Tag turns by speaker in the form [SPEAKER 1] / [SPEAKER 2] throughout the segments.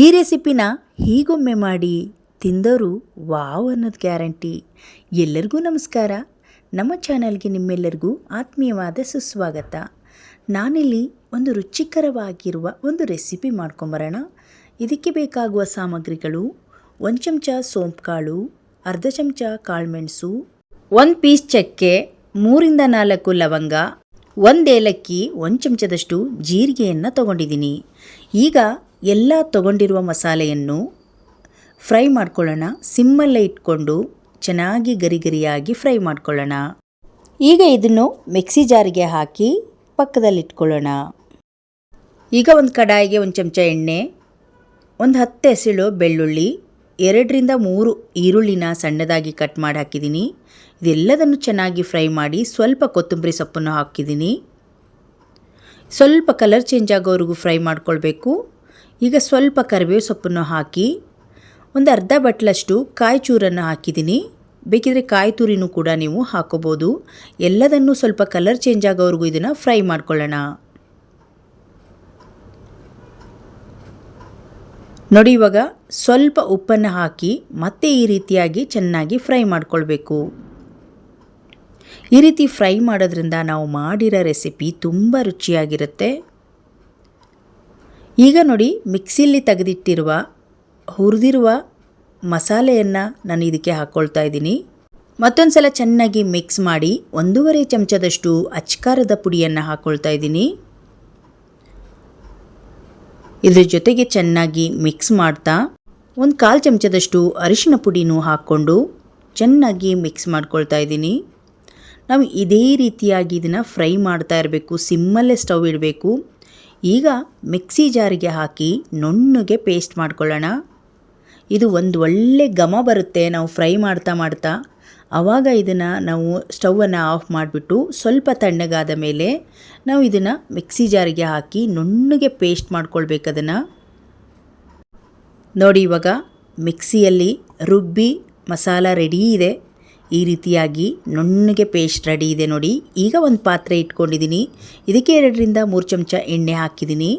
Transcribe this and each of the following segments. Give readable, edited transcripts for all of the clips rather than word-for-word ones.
[SPEAKER 1] ಈ ರೆಸಿಪಿನ ಹೀಗೊಮ್ಮೆ ಮಾಡಿ ತಿಂದವರು ವಾವ್ ಅನ್ನೋದು ಗ್ಯಾರಂಟಿ. ಎಲ್ಲರಿಗೂ ನಮಸ್ಕಾರ. ನಮ್ಮ ಚಾನಲ್ಗೆ ನಿಮ್ಮೆಲ್ಲರಿಗೂ ಆತ್ಮೀಯವಾದ ಸುಸ್ವಾಗತ. ನಾನಿಲ್ಲಿ ಒಂದು ರುಚಿಕರವಾಗಿರುವ ಒಂದು ರೆಸಿಪಿ ಮಾಡ್ಕೊಂಬರೋಣ. ಇದಕ್ಕೆ ಬೇಕಾಗುವ ಸಾಮಗ್ರಿಗಳು: 1 ಚಮಚ ಸೋಂಪು ಕಾಳು, ಅರ್ಧ ಚಮಚ ಕಾಳುಮೆಣಸು, 1 ಪೀಸ್ ಚಕ್ಕೆ, 3 ರಿಂದ 4 ಲವಂಗ, 1 ಏಲಕ್ಕಿ, 1 ಚಮಚದಷ್ಟು ಜೀರಿಗೆಯನ್ನು ತಗೊಂಡಿದ್ದೀನಿ. ಈಗ ಎಲ್ಲ ತಗೊಂಡಿರುವ ಮಸಾಲೆಯನ್ನು ಫ್ರೈ ಮಾಡ್ಕೊಳ್ಳೋಣ. ಸಿಮ್ಮಲ್ಲೇ ಇಟ್ಕೊಂಡು ಚೆನ್ನಾಗಿ ಗರಿಗರಿಯಾಗಿ ಫ್ರೈ ಮಾಡ್ಕೊಳ್ಳೋಣ. ಈಗ ಇದನ್ನು ಮಿಕ್ಸಿ ಜಾರಿಗೆ ಹಾಕಿ ಪಕ್ಕದಲ್ಲಿಟ್ಕೊಳ್ಳೋಣ. ಈಗ ಒಂದು ಕಡಾಯಿಗೆ 1 ಚಮಚ ಎಣ್ಣೆ, ಒಂದು 10 ಎಸಳು ಬೆಳ್ಳುಳ್ಳಿ, 2 ರಿಂದ 3 ಈರುಳ್ಳಿನ ಸಣ್ಣದಾಗಿ ಕಟ್ ಮಾಡಿ ಹಾಕಿದ್ದೀನಿ. ಇದೆಲ್ಲದನ್ನು ಚೆನ್ನಾಗಿ ಫ್ರೈ ಮಾಡಿ ಸ್ವಲ್ಪ ಕೊತ್ತಂಬರಿ ಸೊಪ್ಪನ್ನು ಹಾಕಿದ್ದೀನಿ. ಸ್ವಲ್ಪ ಕಲರ್ ಚೇಂಜ್ ಆಗೋವರೆಗೂ ಫ್ರೈ ಮಾಡ್ಕೊಳ್ಬೇಕು. ಈಗ ಸ್ವಲ್ಪ ಕರಿಬೇವು ಸೊಪ್ಪನ್ನು ಹಾಕಿ ಒಂದು ಅರ್ಧ ಬಟ್ಲಷ್ಟು ಕಾಯಿ ಚೂರನ್ನು ಹಾಕಿದ್ದೀನಿ. ಬೇಕಿದ್ರೆ ಕಾಯಿ ತುರಿನೂ ಕೂಡ ನೀವು ಹಾಕೋಬೋದು. ಎಲ್ಲದನ್ನು ಸ್ವಲ್ಪ ಕಲರ್ ಚೇಂಜ್ ಆಗೋವರೆಗೂ ಇದನ್ನು ಫ್ರೈ ಮಾಡ್ಕೊಳ್ಳೋಣ. ನೋಡಿ, ಇವಾಗ ಸ್ವಲ್ಪ ಉಪ್ಪನ್ನು ಹಾಕಿ ಮತ್ತೆ ಈ ರೀತಿಯಾಗಿ ಚೆನ್ನಾಗಿ ಫ್ರೈ ಮಾಡ್ಕೊಳ್ಬೇಕು. ಈ ರೀತಿ ಫ್ರೈ ಮಾಡೋದ್ರಿಂದ ನಾವು ಮಾಡಿರೋ ರೆಸಿಪಿ ತುಂಬ ರುಚಿಯಾಗಿರುತ್ತೆ. ಈಗ ನೋಡಿ, ಮಿಕ್ಸಿಲಿ ತೆಗೆದಿಟ್ಟಿರುವ ಹುರಿದಿರುವ ಮಸಾಲೆಯನ್ನು ನಾನು ಇದಕ್ಕೆ ಹಾಕ್ಕೊಳ್ತಾ ಇದ್ದೀನಿ. ಮತ್ತೊಂದು ಸಲ ಚೆನ್ನಾಗಿ ಮಿಕ್ಸ್ ಮಾಡಿ 1.5 ಚಮಚದಷ್ಟು ಅಚ್ಕಾರದ ಪುಡಿಯನ್ನು ಹಾಕ್ಕೊಳ್ತಾ ಇದ್ದೀನಿ. ಇದ್ರ ಜೊತೆಗೆ ಚೆನ್ನಾಗಿ ಮಿಕ್ಸ್ ಮಾಡ್ತಾ 1/4 ಚಮಚದಷ್ಟು ಅರಿಶಿನ ಪುಡಿನೂ ಹಾಕ್ಕೊಂಡು ಚೆನ್ನಾಗಿ ಮಿಕ್ಸ್ ಮಾಡ್ಕೊಳ್ತಾ ಇದ್ದೀನಿ. ನಾವು ಇದೇ ರೀತಿಯಾಗಿ ಇದನ್ನು ಫ್ರೈ ಮಾಡ್ತಾ ಇರಬೇಕು. ಸಿಮ್ಮಲ್ಲೇ ಸ್ಟವ್ ಇಡಬೇಕು. ಈಗ ಮಿಕ್ಸಿ ಜಾರಿಗೆ ಹಾಕಿ ನುಣ್ಣಗೆ ಪೇಸ್ಟ್ ಮಾಡ್ಕೊಳ್ಳೋಣ. ಇದು ಒಂದು ಒಳ್ಳೆ ಘಮ ಬರುತ್ತೆ ನಾವು ಫ್ರೈ ಮಾಡ್ತಾ ಮಾಡ್ತಾ. ಆವಾಗ ಇದನ್ನು ನಾವು ಸ್ಟವನ್ನು ಆಫ್ ಮಾಡಿಬಿಟ್ಟು ಸ್ವಲ್ಪ ತಣ್ಣಗಾದ ಮೇಲೆ ನಾವು ಇದನ್ನು ಮಿಕ್ಸಿ ಜಾರಿಗೆ ಹಾಕಿ ನುಣ್ಣಗೆ ಪೇಸ್ಟ್ ಮಾಡ್ಕೊಳ್ಬೇಕು. ಅದನ್ನು ನೋಡಿ, ಇವಾಗ ಮಿಕ್ಸಿಯಲ್ಲಿ ರುಬ್ಬಿ ಮಸಾಲ ರೆಡಿ ಇದೆ. ಈ ರೀತಿಯಾಗಿ ನುಣ್ಣಗೆ ಪೇಸ್ಟ್ ರೆಡಿ ಇದೆ ನೋಡಿ. ಈಗ ಒಂದು ಪಾತ್ರೆ ಇಟ್ಕೊಂಡಿದ್ದೀನಿ. ಇದಕ್ಕೆ 2 ರಿಂದ 3 ಚಮಚ ಎಣ್ಣೆ ಹಾಕಿದ್ದೀನಿ.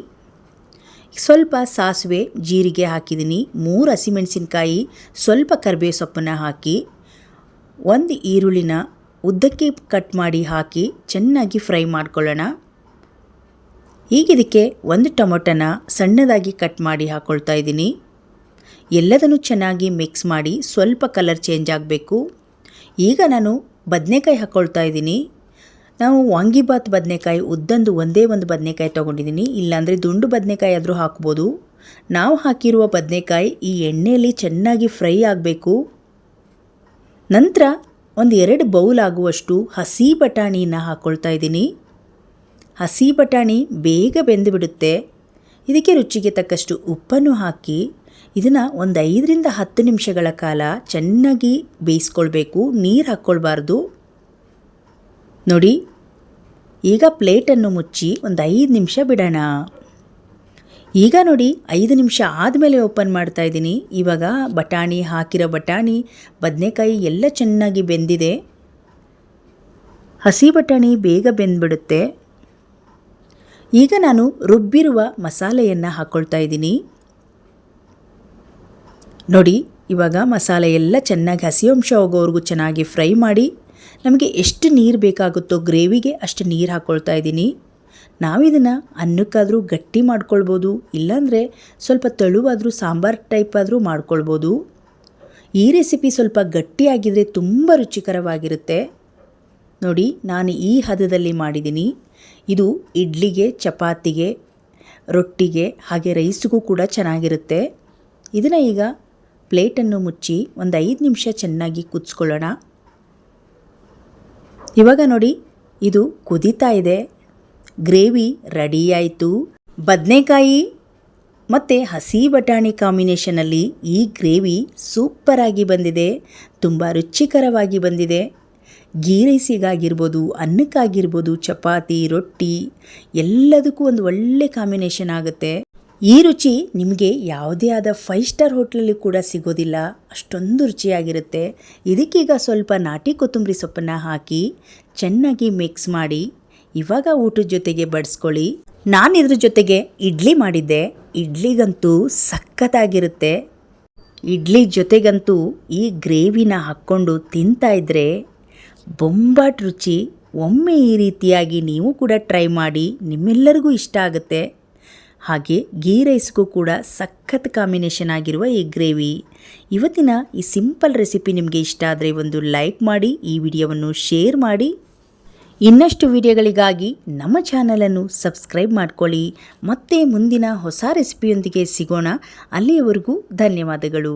[SPEAKER 1] ಸ್ವಲ್ಪ ಸಾಸಿವೆ, ಜೀರಿಗೆ ಹಾಕಿದ್ದೀನಿ. 3 ಹಸಿಮೆಣಸಿನ್ಕಾಯಿ, ಸ್ವಲ್ಪ ಕರಿಬೇವು ಸೊಪ್ಪನ್ನು ಹಾಕಿ 1 ಈರುಳ್ಳಿನ ಉದ್ದಕ್ಕೆ ಕಟ್ ಮಾಡಿ ಹಾಕಿ ಚೆನ್ನಾಗಿ ಫ್ರೈ ಮಾಡ್ಕೊಳ್ಳೋಣ. ಈಗ ಇದಕ್ಕೆ 1 ಟೊಮೊಟೊನ ಸಣ್ಣದಾಗಿ ಕಟ್ ಮಾಡಿ ಹಾಕ್ಕೊಳ್ತಾ ಇದ್ದೀನಿ. ಎಲ್ಲದನ್ನು ಚೆನ್ನಾಗಿ ಮಿಕ್ಸ್ ಮಾಡಿ ಸ್ವಲ್ಪ ಕಲರ್ ಚೇಂಜ್ ಆಗಬೇಕು. ಈಗ ನಾನು ಬದನೆಕಾಯಿ ಹಾಕ್ಕೊಳ್ತಾ ಇದ್ದೀನಿ. ನಾವು ವಾಂಗಿಬಾತ್ ಬದನೆಕಾಯಿ ಉದ್ದಂದು ಒಂದೇ ಒಂದು ಬದನೆಕಾಯಿ ತೊಗೊಂಡಿದ್ದೀನಿ. ಇಲ್ಲಾಂದರೆ ದುಂಡು ಬದನೆಕಾಯಿ ಆದರೂ ಹಾಕ್ಬೋದು. ನಾವು ಹಾಕಿರುವ ಬದನೆಕಾಯಿ ಈ ಎಣ್ಣೆಯಲ್ಲಿ ಚೆನ್ನಾಗಿ ಫ್ರೈ ಆಗಬೇಕು. ನಂತರ ಒಂದು 2 ಬೌಲ್ ಆಗುವಷ್ಟು ಹಸಿ ಬಟಾಣಿನ ಹಾಕ್ಕೊಳ್ತಾ ಇದ್ದೀನಿ. ಹಸಿ ಬಟಾಣಿ ಬೇಗ ಬೆಂದು ಬಿಡುತ್ತೆ. ಇದಕ್ಕೆ ರುಚಿಗೆ ತಕ್ಕಷ್ಟು ಉಪ್ಪನ್ನು ಹಾಕಿ ಇದನ್ನು ಒಂದು 5 ರಿಂದ 10 ನಿಮಿಷಗಳ ಕಾಲ ಚೆನ್ನಾಗಿ ಬೇಯಿಸ್ಕೊಳ್ಬೇಕು. ನೀರು ಹಾಕ್ಕೊಳ್ಬಾರ್ದು. ನೋಡಿ, ಈಗ ಪ್ಲೇಟನ್ನು ಮುಚ್ಚಿ ಒಂದು 5 ನಿಮಿಷ ಬಿಡೋಣ. ಈಗ ನೋಡಿ, 5 ನಿಮಿಷ ಆದಮೇಲೆ ಓಪನ್ ಮಾಡ್ತಾ ಇದ್ದೀನಿ. ಇವಾಗ ಬಟಾಣಿ ಹಾಕಿರೋ ಬದನೆಕಾಯಿ ಎಲ್ಲ ಚೆನ್ನಾಗಿ ಬೆಂದಿದೆ. ಹಸಿ ಬಟಾಣಿ ಬೇಗ ಬೆಂದ್ಬಿಡುತ್ತೆ. ಈಗ ನಾನು ರುಬ್ಬಿರುವ ಮಸಾಲೆಯನ್ನು ಹಾಕ್ಕೊಳ್ತಾ ಇದ್ದೀನಿ. ನೋಡಿ, ಇವಾಗ ಮಸಾಲೆ ಎಲ್ಲ ಚೆನ್ನಾಗಿ ಹಸಿ ಅಂಶ ಹೋಗೋವರೆಗೂ ಚೆನ್ನಾಗಿ ಫ್ರೈ ಮಾಡಿ ನಮಗೆ ಎಷ್ಟು ನೀರು ಬೇಕಾಗುತ್ತೋ ಗ್ರೇವಿಗೆ ಅಷ್ಟು ನೀರು ಹಾಕ್ಕೊಳ್ತಾ ಇದ್ದೀನಿ. ನಾವಿದನ್ನು ಅನ್ನಕ್ಕಾದರೂ ಗಟ್ಟಿ ಮಾಡ್ಕೊಳ್ಬೋದು, ಇಲ್ಲಾಂದರೆ ಸ್ವಲ್ಪ ತೆಳುವಾದರೂ ಸಾಂಬಾರು ಟೈಪ್ ಆದರೂ ಮಾಡ್ಕೊಳ್ಬೋದು. ಈ ರೆಸಿಪಿ ಸ್ವಲ್ಪ ಗಟ್ಟಿಯಾಗಿದ್ದರೆ ತುಂಬ ರುಚಿಕರವಾಗಿರುತ್ತೆ. ನೋಡಿ, ನಾನು ಈ ಹದದಲ್ಲಿ ಮಾಡಿದ್ದೀನಿ. ಇದು ಇಡ್ಲಿಗೆ, ಚಪಾತಿಗೆ, ರೊಟ್ಟಿಗೆ ಹಾಗೆ ರೈಸ್ಗೂ ಕೂಡ ಚೆನ್ನಾಗಿರುತ್ತೆ. ಇದನ್ನು ಈಗ ಪ್ಲೇಟನ್ನು ಮುಚ್ಚಿ ಒಂದು 5 ನಿಮಿಷ ಚೆನ್ನಾಗಿ ಕುದಿಸ್ಕೊಳ್ಳೋಣ. ಇವಾಗ ನೋಡಿ, ಇದು ಕುದೀತಾ ಇದೆ. ಗ್ರೇವಿ ರೆಡಿ ಆಯಿತು. ಬದನೆಕಾಯಿ ಮತ್ತು ಹಸಿ ಬಟಾಣಿ ಕಾಂಬಿನೇಷನಲ್ಲಿ ಈ ಗ್ರೇವಿ ಸೂಪರಾಗಿ ಬಂದಿದೆ. ತುಂಬ ರುಚಿಕರವಾಗಿ ಬಂದಿದೆ. ಗೀ ರೈಸಿಗಾಗಿರ್ಬೋದು, ಅನ್ನಕ್ಕಾಗಿರ್ಬೋದು, ಚಪಾತಿ, ರೊಟ್ಟಿ ಎಲ್ಲದಕ್ಕೂ ಒಂದು ಒಳ್ಳೆ ಕಾಂಬಿನೇಷನ್ ಆಗುತ್ತೆ. ಈ ರುಚಿ ನಿಮಗೆ ಯಾವುದೇ ಆದ 5 ಸ್ಟಾರ್ ಹೋಟ್ಲಲ್ಲಿ ಕೂಡ ಸಿಗೋದಿಲ್ಲ. ಅಷ್ಟೊಂದು ರುಚಿಯಾಗಿರುತ್ತೆ. ಇದಕ್ಕೀಗ ಸ್ವಲ್ಪ ನಾಟಿ ಕೊತ್ತಂಬರಿ ಸೊಪ್ಪನ್ನು ಹಾಕಿ ಚೆನ್ನಾಗಿ ಮಿಕ್ಸ್ ಮಾಡಿ ಇವಾಗ ಊಟದ ಜೊತೆಗೆ ಬಡಿಸ್ಕೊಳ್ಳಿ. ನಾನು ಇದ್ರ ಜೊತೆಗೆ ಇಡ್ಲಿ ಮಾಡಿದ್ದೆ. ಇಡ್ಲಿಗಂತೂ ಸಖತ್ತಾಗಿರುತ್ತೆ. ಇಡ್ಲಿ ಜೊತೆಗಂತೂ ಈ ಗ್ರೇವಿನ ಹಾಕ್ಕೊಂಡು ತಿಂತಾ ಇದ್ದರೆ ಬೊಂಬಾಟ್ ರುಚಿ. ಒಮ್ಮೆ ಈ ರೀತಿಯಾಗಿ ನೀವು ಕೂಡ ಟ್ರೈ ಮಾಡಿ, ನಿಮ್ಮೆಲ್ಲರಿಗೂ ಇಷ್ಟ ಆಗುತ್ತೆ. ಹಾಗೆ ಗೀ ರೈಸ್ಗೂ ಕೂಡ ಸಖತ್ ಕಾಂಬಿನೇಷನ್ ಆಗಿರುವ ಈ ಗ್ರೇವಿ. ಇವತ್ತಿನ ಈ ಸಿಂಪಲ್ ರೆಸಿಪಿ ನಿಮಗೆ ಇಷ್ಟ ಆದರೆ ಒಂದು ಲೈಕ್ ಮಾಡಿ, ಈ ವಿಡಿಯೋವನ್ನು ಶೇರ್ ಮಾಡಿ. ಇನ್ನಷ್ಟು ವಿಡಿಯೋಗಳಿಗಾಗಿ ನಮ್ಮ ಚಾನಲನ್ನು ಸಬ್ಸ್ಕ್ರೈಬ್ ಮಾಡ್ಕೊಳ್ಳಿ. ಮತ್ತೆ ಮುಂದಿನ ಹೊಸ ರೆಸಿಪಿಯೊಂದಿಗೆ ಸಿಗೋಣ. ಅಲ್ಲಿಯವರೆಗೂ ಧನ್ಯವಾದಗಳು.